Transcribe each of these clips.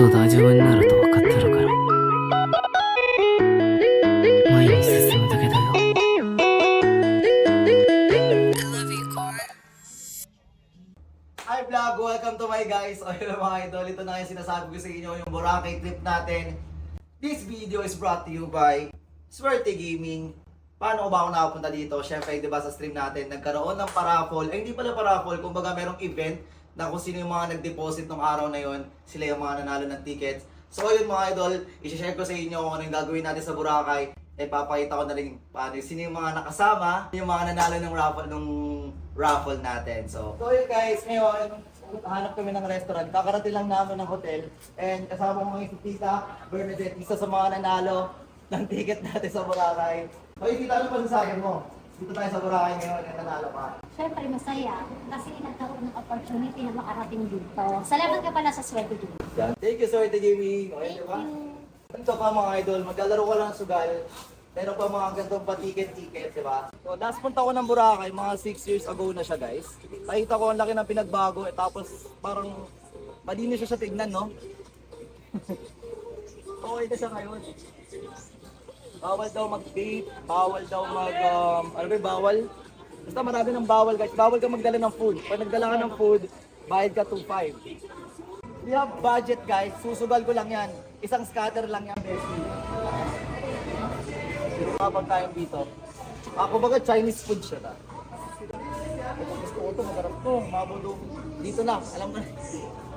と大丈夫になると分かってるから前に進むだけだよ。 Hi vlog! Welcome to my guys! O yun mga idol, ito na yung sinasabi ko sa inyo, yung Boracay trip natin. This video is brought to you by Swerte Gaming. Paano ko ba ako nakapunta dito? Syempre, di ba sa stream natin, nagkaroon ng paraffle. Ay, hindi pala paraffle, kumbaga merong event na kung sino yung mga nag-deposit ng araw na yon, sila yung mga nanalo ng tickets. So ayun mga idol, isi-share ko sa inyo kung ano yung gagawin natin sa Boracay. Eh, papakita ko na rin paano sino yung mga nakasama, yung mga nanalo ng raffle natin. So yun guys, ngayon, hanap kami ng restaurant. Kakarating lang namin ng hotel. And kasama ko mga si Tita Bernadette, isa sa mga nanalo ng ticket natin sa Boracay. Hoy Tita, ano pa sasabi mo? Dito tayo sa Boracay ngayon, at nanalo ka. Siyempre masaya kasi nagkaroon ng opportunity na makarating dito. Salamat ka pala sa Swerte Gaming. Thank you, Swerte Gaming. Okay, Thank diba? you. Ito pa mga idol, maglalaro ka lang ng sugal. Meron pa mga gantong pa-ticket, di ba? So, last punta ko ng Boracay, mga 6 years ago na siya guys. Nakita ko ang laki ng pinagbago, tapos parang malinis siya sa tignan, no? Okay na siya ngayon. Bawal daw mag-date, bawal daw ano ba yung bawal? Basta marami ng bawal guys, bawal ka magdala ng food. Pag nagdala ka ng food, bayad ka 2.5. We have budget guys, susugal ko lang yan. Isang scatter lang yan, bestie. Kapag tayo dito. Kumbaga Chinese food siya na. Gusto ko ito, magarap ko. Mabulong. Dito na, alam mo na.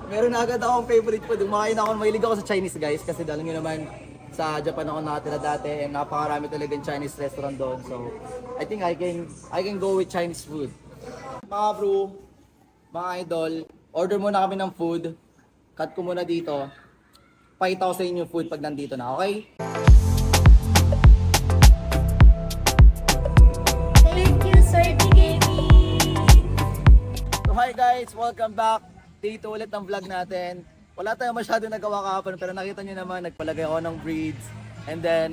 Meron na agad akong favorite food. Kumakain ako, mahilig ako sa Chinese guys. Kasi dahil nyo naman sa Japan ako nakatira dati. And napakarami talagang Chinese restaurant doon. So, I think I can go with Chinese food. Mga bro, mga idol, order muna kami ng food. Cut ko muna dito. Pakita ko sa inyo yung food pag nandito na, okay? Thank you, Swerte Gaming! So hi guys, welcome back. Day 2 ulit ng vlog natin. Wala tayong masyado nagawa kahapon pero nakita nyo naman, nagpalagay ako ng breeds. And then,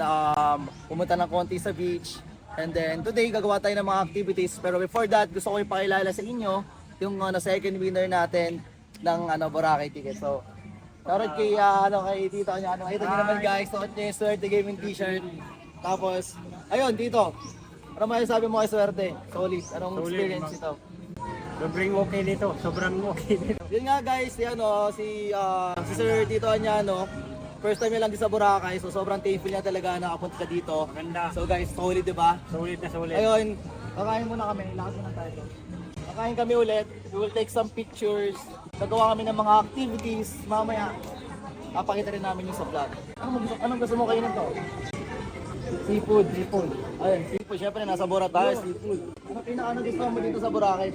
pumunta ng konti sa beach. And then, today gagawa tayo ng mga activities. Pero before that, gusto ko ipakilala sa inyo yung second winner natin ng Boracay ticket. So, shoutout kay, kay tito niya. Nakita nyo naman guys, suot niya yung Swerte Gaming t-shirt. Tapos, ayun, dito. Ano masasabi mo kay Swerte? Solid. Anong experience ito? Sobrang okay dito, sobrang okay dito. Yun nga guys, si Sir Tito Anyano, first time niya lang din sa Boracay, so sobrang thankful niya talaga na nakapunta ka dito. Maganda. So guys, solid diba? Sulit na sulit. Ayun, kakain muna kami, lakas muna tayo. Kakain kami ulit, we will take some pictures, gagawa kami ng mga activities, mamaya, papakita rin namin yung sa vlog. Anong gusto mo kainin to? Seafood. Ayun, seafood. Siyempre, nasa Bora tayo, seafood. Ano gusto mo dito sa Boracay?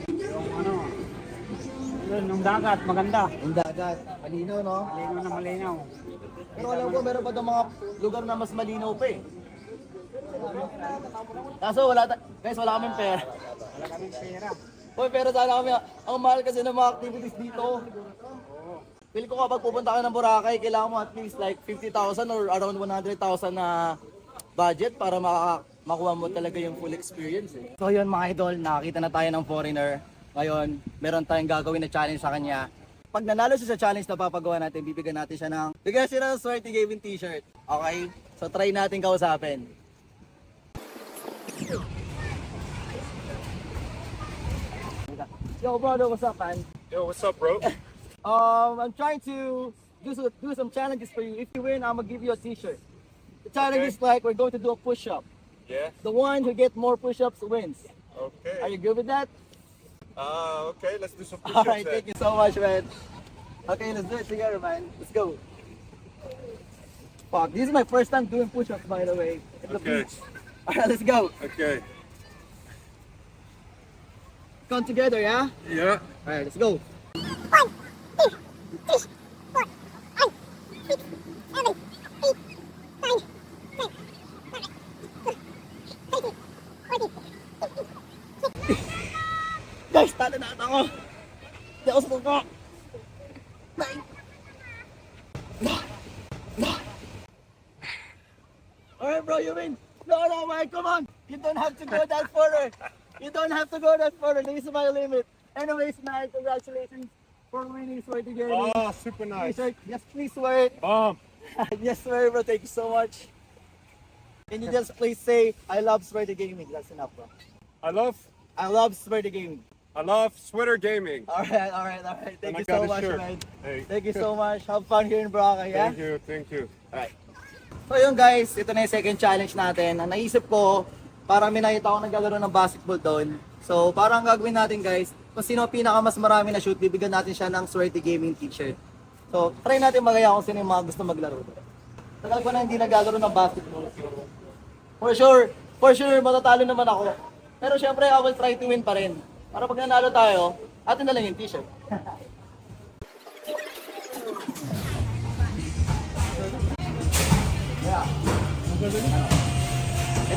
Yung dagat, maganda. Yung dagat, malinaw no? Malinaw na malinaw. Pero alam ko, meron pa daw mga lugar na mas malinaw pa eh. Kaso guys, wala kaming pera. Wala kaming pera. Uy, pero sana kami, ang mahal kasi ng mga activities dito. Feel ko kapag pupunta ka ng Boracay, kailangan mo at least like 50,000 or around 100,000 na budget para makuha mo talaga yung full experience eh. So yun mga idol, nakakita na tayo ng foreigner. Ngayon, meron tayong gagawin na challenge sa kanya. Pag nanalo siya sa challenge na papagawa natin, bibigyan natin siya ng Swerte Gaming t-shirt. Okay? So try natin kausapin. Yo brother, what's up man? Yo, what's up, bro? I'm trying to do some challenges for you. If you win, I'm gonna give you a t-shirt. The challenge is like we're going to do a push-up. Yeah. The one who gets more push-ups wins. Are Okay. you good with that? Okay. Let's do some push-ups Alright, then. thank you so much, man. Okay, let's do it together, man. Let's go. Fuck, this is my first time doing push-ups, by the way. At the Okay. beach. Alright, let's go. Okay. Come together, yeah? Yeah. Alright, let's go. Guys, talo na ako. Hindi ako susuko. Alright bro, you win. No, man, come on. You don't have to go that further. You don't have to go that further. This is my limit. Anyways, man, congratulations. for winning Sweaty Gaming. Oh, super nice. T-shirt. Yes, please wear it. Yes, sir, bro. Thank you so much. Can you just please say, I love Sweaty Gaming? That's enough, bro. I love Sweaty Gaming. Sweater gaming. Alright. Thank And you I got so a much, shirt. man. Hey. Thank you so much. Have fun here in Boracay, yeah? Thank you. Alright. So yun guys, ito na yung second challenge natin. Ang naisip ko, parang may nakita ko naglalaro ng basketball doon. So parang gagawin natin guys, kung sino pinaka mas marami na shoot, bibigyan natin siya ng Sweaty Gaming t-shirt. So try natin magaya kung sino yung mga gusto maglaro doon. Tagal ko na hindi naglalaro ng basketball. For sure, matatalo naman ako. Pero syempre, I will try to win pa rin. Para pag nanalo tayo, atin na lang yung t-shirt. Yeah.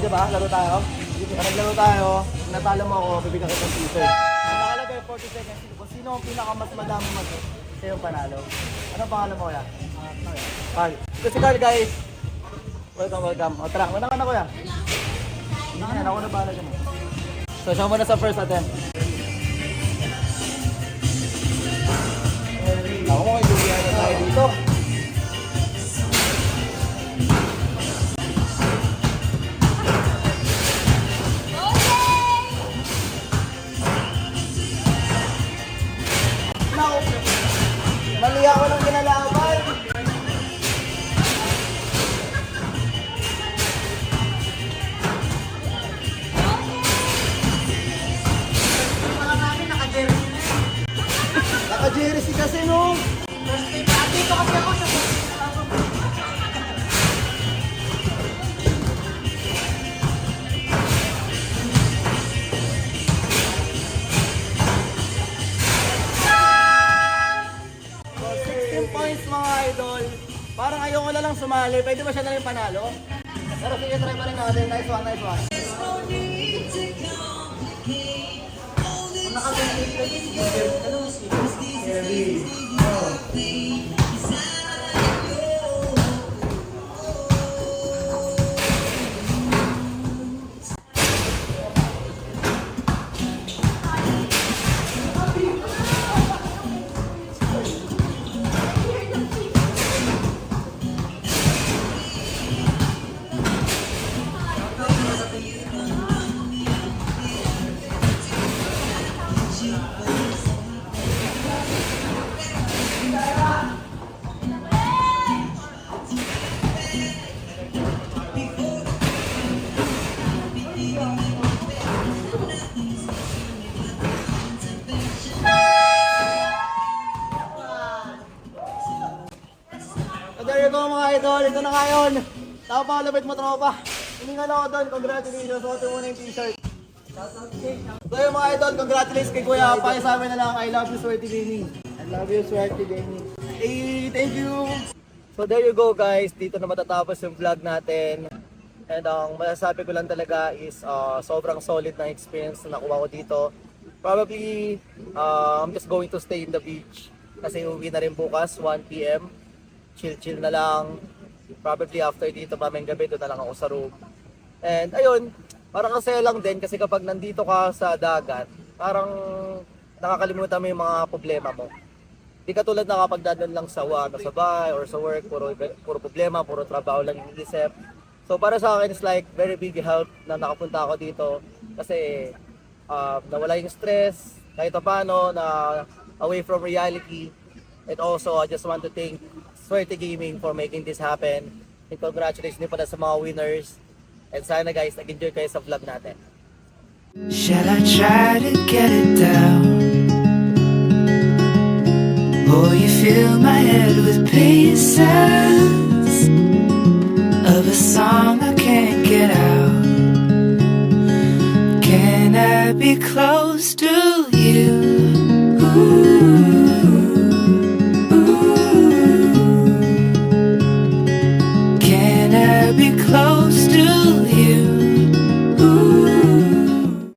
Diba? Laro tayo? Pag naglaro tayo, kung natalo mo ako, bibigyan kita ng t-shirt. Ang nakalagay 40 seconds, kung sino ang pinaka mas madami mag-hit, siya yung panalo. Anong pangalan mo kaya? Carl. Ito si Carl guys. Welcome. O tara, una ka na kuya. Hindi yan, ako na bahala dyan. So siya muna sa first attempt. Ako mo, ibigyan na tayo dito. Mali ako ng ginalaban. Naka-jersey kasi no. Dito kasi ako sa points mga idol. Parang ayoko na lang sumali. Pwede ba siya na rin panalo? Pero sige, try pa rin natin. Nice one. Kung naka-benefit ka din, So there you go mga idol, ito na ngayon. Tama pa kalabit mo tropa. Hiningal ako doon, congratulations. Suotin mo na yung t-shirt. So yung mga idol, congratulations kay Kuya. Pakisabi na lang, I love you Sweaty Gaming. I love you Sweaty Gaming. Hey, thank you! So there you go guys, dito na matatapos yung vlog natin. And ang masasabi ko lang talaga is sobrang solid na experience na nakuha ko dito. Probably, I'm just going to stay in the beach. Kasi uwi na rin bukas, 1 PM. Chill na lang. Probably after dito mamayang gabi, doon na lang ako sa room. And ayun, parang kasaya lang din kasi kapag nandito ka sa dagat, parang nakakalimutan mo yung mga problema mo. Di katulad na kapag dadaan lang sa bahay or sa work, puro problema, puro trabaho lang iniisip. So para sa akin, it's like very big help na nakapunta ako dito kasi nawala yung stress, kahit paano, na away from reality. And also, I just want to thank Sweaty Gaming for making this happen. And congratulations din pala sa mga winners. And sana guys, nag-enjoy kayo sa vlog natin. Shall I try to get it down? Or you fill my head with pieces of a song I can't get out? Can I be close to